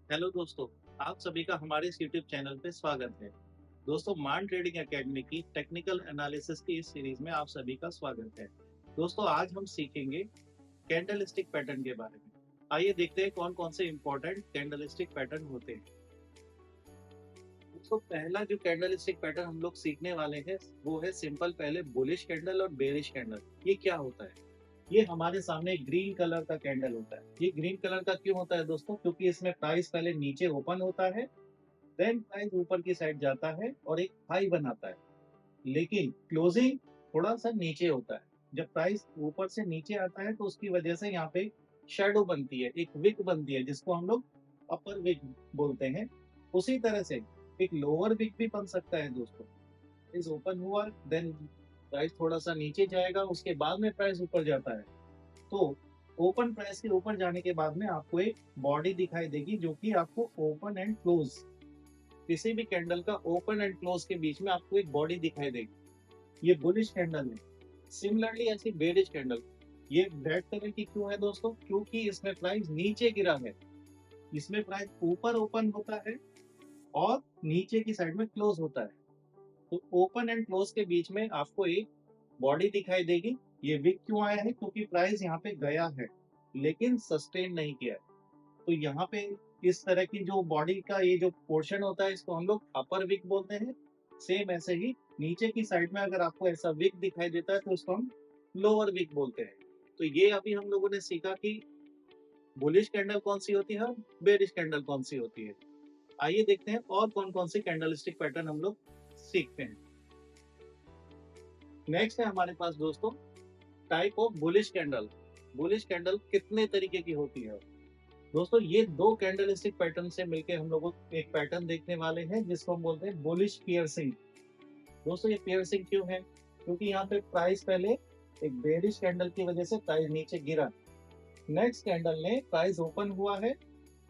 Hello दोस्तों, आप सभी का हमारे इस यूट्यूब चैनल पे स्वागत है। दोस्तों, मान ट्रेडिंग एकेडमी की टेक्निकल एनालिसिस की इस सीरीज में आप सभी का स्वागत है। दोस्तों, आज हम सीखेंगे कैंडलस्टिक पैटर्न के बारे में। आइए देखते हैं कौन कौन से इंपॉर्टेंट कैंडलस्टिक पैटर्न होते हैं। दोस्तों, पहला जो कैंडलस्टिक पैटर्न हम लोग सीखने वाले हैं वो है सिंपल, पहले बुलिश कैंडल और बेरिश कैंडल। ये क्या होता है? ये हमारे सामने ग्रीन कलर का कैंडल होता है। ये ग्रीन कलर का क्यों होता है दोस्तों? क्योंकि इसमें प्राइस पहले नीचे ओपन होता है, देन प्राइस ऊपर की साइड जाता है और एक हाई बनाता है, लेकिन क्लोजिंग थोड़ा सा नीचे होता है। जब प्राइस ऊपर से नीचे आता है तो उसकी वजह से यहाँ पे शेडो बनती है, एक विक बनती है जिसको हम लोग अपर विक बोलते हैं। उसी तरह से एक लोअर विक भी बन सकता है दोस्तों। प्राइस ओपन हुआ, देन प्राइस थोड़ा सा नीचे जाएगा, उसके बाद में प्राइस ऊपर जाता है। तो ओपन प्राइस के ऊपर जाने के बाद में आपको एक बॉडी दिखाई देगी जो कि आपको ओपन एंड क्लोज, किसी भी कैंडल का ओपन एंड क्लोज के बीच में आपको एक बॉडी दिखाई देगी। ये बुलिश कैंडल है। सिमिलरली ऐसी बेरिश कैंडल, ये रेड कलर की क्यों है दोस्तों? क्योंकि इसमें प्राइस नीचे गिरा है। इसमें प्राइस ऊपर ओपन होता है और नीचे की साइड में क्लोज होता है। तो ओपन एंड क्लोज के बीच में आपको एक बॉडी दिखाई देगी। ये विक क्यों आया है? क्योंकि प्राइस यहाँ पे गया है लेकिन सस्टेन नहीं किया है। तो यहाँ पे इस तरह की जो बॉडी का ये जो पोर्शन होता है इसको हम लोग अपर विक बोलते हैं। सेम ऐसे ही नीचे की साइड में अगर आपको ऐसा विक दिखाई देता है तो इसको हम लोअर विक बोलते हैं। तो ये अभी हम लोगों ने सीखा कि बुलिश कैंडल कौन सी होती है और बेरिश कैंडल कौन सी होती है। आइए देखते हैं और कौन कौन सी कैंडलस्टिक पैटर्न हम लोग सीखते हैं। नेक्स्ट है हमारे पास दोस्तों type of bullish candle. Bullish candle कितने तरीके की होती है दोस्तों? ये दो कैंडलस्टिक पैटर्न से मिलकर हम लोग एक पैटर्न देखने वाले हैं जिसको हम बोलते हैं बुलिश पियर्सिंग। दोस्तों, ये पियर्सिंग क्यों है? क्योंकि यहाँ पे प्राइस पहले एक बेरिश कैंडल की वजह से प्राइस नीचे गिरा, नेक्स्ट कैंडल ने प्राइस ओपन हुआ है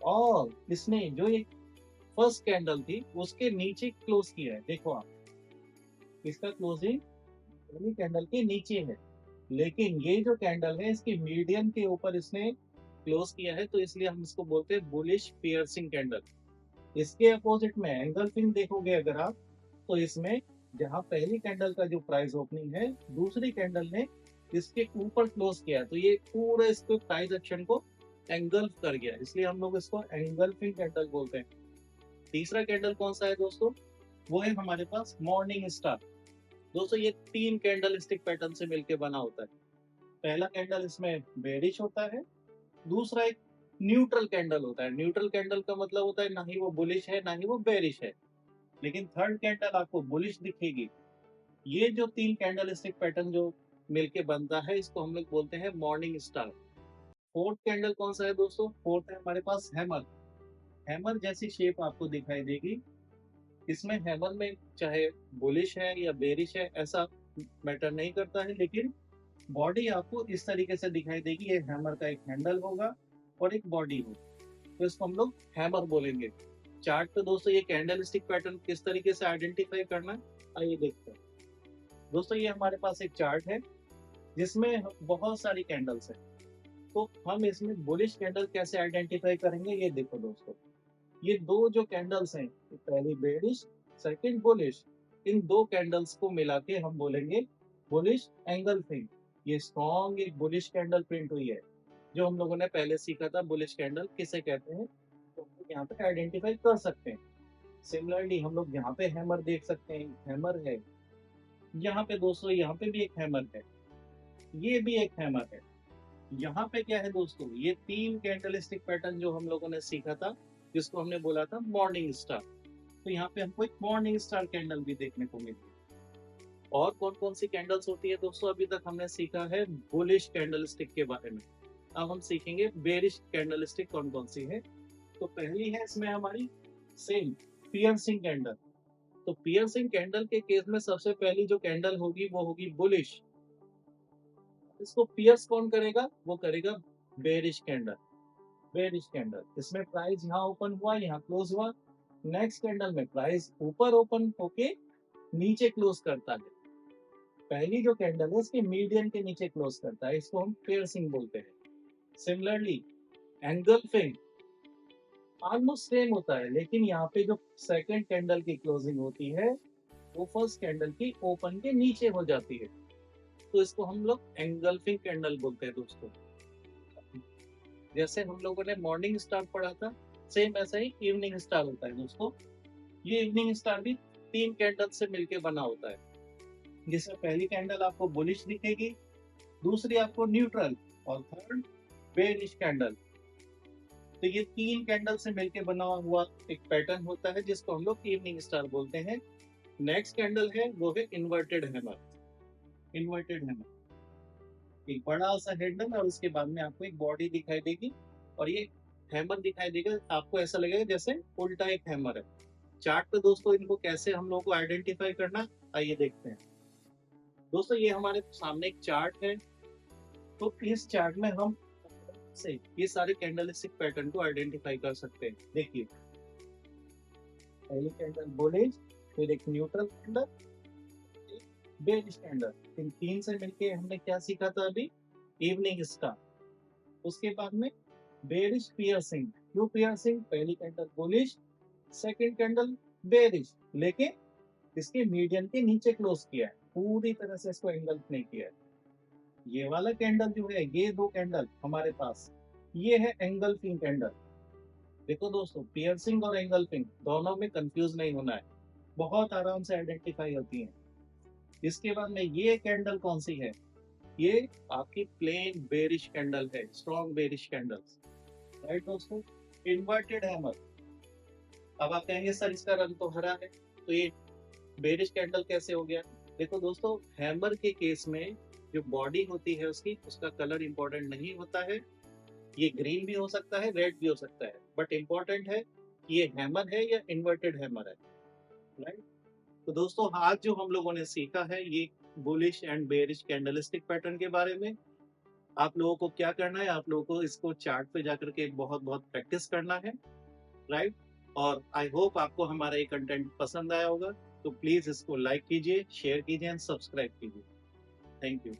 और इसने जो एक फर्स्ट कैंडल थी उसके नीचे क्लोज किया है। देखो आप, इसका क्लोजिंग पहली कैंडल के नीचे है, लेकिन ये जो कैंडल है इसकी मीडियन के ऊपर इसने क्लोज किया है, तो इसलिए हम इसको बोलते हैं बुलिश पियर्सिंग कैंडल। इसके अपोजिट में एंगल्फिंग देखोगे अगर आप, तो इसमें जहां पहली कैंडल का जो प्राइस ओपनिंग है दूसरी कैंडल ने इसके ऊपर क्लोज किया है, तो ये पूरे इसके प्राइस एक्शन को एंगल्फ कर गया, इसलिए हम लोग इसको एंगल्फिंग कैंडल बोलते हैं। तीसरा कैंडल कौन सा है दोस्तों? वो है हमारे पास मॉर्निंग स्टार। दोस्तों, ये तीन कैंडल स्टिक पैटर्न से मिलकर बना होता है। पहला कैंडल इसमें बेरिश होता है, दूसरा एक न्यूट्रल कैंडल होता है। न्यूट्रल कैंडल का मतलब होता है ना ही वो बुलिश है ना ही वो बेरिश है, लेकिन थर्ड कैंडल आपको बुलिश दिखेगी। ये जो तीन कैंडल स्टिक पैटर्न जो मिलके बनता है इसको हम लोग बोलते हैं मॉर्निंग स्टार। फोर्थ कैंडल कौन सा है दोस्तों? फोर्थ है हमारे पास हैमर। हैमर जैसी शेप आपको दिखाई देगी। इसमें हैमर में चाहे बुलिश है या बेरिश है ऐसा मैटर नहीं करता है, लेकिन बॉडी आपको इस तरीके से दिखाई देगी। ये हैमर का एक हैंडल होगा और एक बॉडी होगी, तो इसको हम लोग हैमर बोलेंगे। चार्ट पे दोस्तों ये कैंडल स्टिक पैटर्न किस तरीके से आइडेंटिफाई करना है, आइए देखते हैं। दोस्तों, ये हमारे पास एक चार्ट है जिसमें बहुत सारी कैंडल्स हैं। तो हम इसमें बुलिश कैंडल कैसे आइडेंटिफाई करेंगे, ये देखो दोस्तों। ये दो जो कैंडल्स हैं, पहली बेरिश, सेकंड बुलिश, इन दो कैंडल्स को मिला के हम बोलेंगे बुलिश एंगल फिंग। ये स्ट्रॉन्ग एक बुलिश कैंडल प्रिंट हुई है। जो हम लोगों ने पहले सीखा था बुलिश कैंडल किसे कहते हैं, तो हम लोग यहाँ पे आइडेंटिफाई कर सकते हैं। सिमिलरली हम लोग यहाँ पे हैमर देख सकते हैं, हैमर है। यहाँ पे दोस्तों, यहाँ पे भी एक हैमर है, ये भी एक हैमर है। यहाँ पे क्या है दोस्तों? ये तीन कैंडलस्टिक पैटर्न जो हम लोगों ने सीखा था जिसको हमने बोला था मॉर्निंग स्टार, तो यहाँ पे हमको एक मॉर्निंग स्टार कैंडल भी देखने को मिली। और कौन कौन सी कैंडल्स होती है दोस्तों? अभी तक हमने सीखा है बुलिश कैंडलस्टिक के बारे में। अब हम सीखेंगे बेरिश कैंडलस्टिक कौन कौन सी है। तो पहली है इसमें हमारी सेम पियर्सिंग कैंडल। तो पियर्सिंग कैंडल के केस में सबसे पहली जो कैंडल होगी वो होगी बुलिश। इसको पियर्स कौन करेगा? वो करेगा बेरिश कैंडल। बेरिश कैंडल, इसमें प्राइस यहाँ ओपन हुआ, यहाँ क्लोज हुआ। नेक्स्ट कैंडल में प्राइस ऊपर ओपन होके नीचे क्लोज करता है। पहली जो कैंडल है इसके मीडियन के नीचे क्लोज करता है, इसको हम पियर्सिंग बोलते हैं। सिमिलरली एंगल्फिंग, ऑलमोस्ट सेम होता है, लेकिन यहाँ पे जो सेकंड कैंडल की क्लोजिंग होती है वो फर्स्ट कैंडल की ओपन के नीचे हो जाती है, तो इसको हम लोग एंगल्फिंग कैंडल बोलते हैं दोस्तों। जैसे हम लोगों ने मॉर्निंग स्टार पढ़ा था, सेम ऐसा ही इवनिंग स्टार होता है दोस्तों। ये इवनिंग स्टार भी 3 कैंडल से मिलके बना होता है, जिसमें पहली कैंडल आपको बुलिश दिखेगी, दूसरी आपको न्यूट्रल और थर्ड बेरिश कैंडल। तो ये 3 कैंडल से मिलके बना हुआ एक पैटर्न होता है जिसको हम लोग इवनिंग स्टार बोलते हैं। नेक्स्ट कैंडल है वो है इन्वर्टेड हैमर। इन्वर्टेड हैमर एक बड़ा सा हैंडल और उसके बाद में आपको एक बॉडी दिखाई देगी और ये हैमर दिखाई देगा, आपको ऐसा लगेगा जैसे उल्टा एक हैमर है। चार्ट पे दोस्तों इनको कैसे हम लोग को आइडेंटिफाई करना, आइए देखते हैं। दोस्तों ये हमारे सामने एक चार्ट है, तो इस चार्ट में हम से ये सारे कैंडलस्टिक पैटर्न को आइडेंटिफाई कर सकते हैं। देखिए पहली कैंडल बुलिश, फिर एक न्यूट्रल कैंडल, बेरिश कैंडल। इन तीन से मिलके हमने क्या सीखा था अभी, इवनिंग स्टार। उसके बाद में बेरिश पियर्सिंग। क्यों पियर्सिंग? पहली candle bullish, second candle bearish, लेकिन इसके मीडियन के नीचे क्लोज किया है, पूरी तरह से इसको एंगल्फ नहीं किया है। ये वाला कैंडल जो है, ये दो कैंडल हमारे पास, ये है एंगल्फिंग कैंडल। देखो दोस्तों, पियर्सिंग और एंगल्फिंग दोनों में कंफ्यूज नहीं होना है, बहुत आराम से आइडेंटिफाई होती है। इसके बाद में ये कैंडल कौन सी है, ये आपकी प्लेन बेरिश कैंडल है, स्ट्रॉन्ग बेरिश कैंडल, राइट दोस्तों। इन्वर्टेड हैमर, अब आप कहेंगे सर इसका रंग तो हरा है, तो ये बेरिश कैंडल कैसे हो गया? देखो दोस्तों, हैमर के केस में जो बॉडी होती है उसकी, उसका कलर इंपॉर्टेंट नहीं होता है। ये ग्रीन भी हो सकता है, रेड भी हो सकता है, बट इंपॉर्टेंट है कि ये हैमर है या इन्वर्टेड हैमर है, राइट। तो दोस्तों आज जो हम लोगों ने सीखा है ये bullish and bearish candlestick pattern के बारे में। आप लोगों को क्या करना है, आप लोगों को इसको चार्ट पे जाकर के बहुत बहुत प्रैक्टिस करना है, राइट। और आई होप आपको हमारा ये कंटेंट पसंद आया होगा, तो प्लीज इसको लाइक कीजिए, शेयर कीजिए एंड सब्सक्राइब कीजिए। Thank you.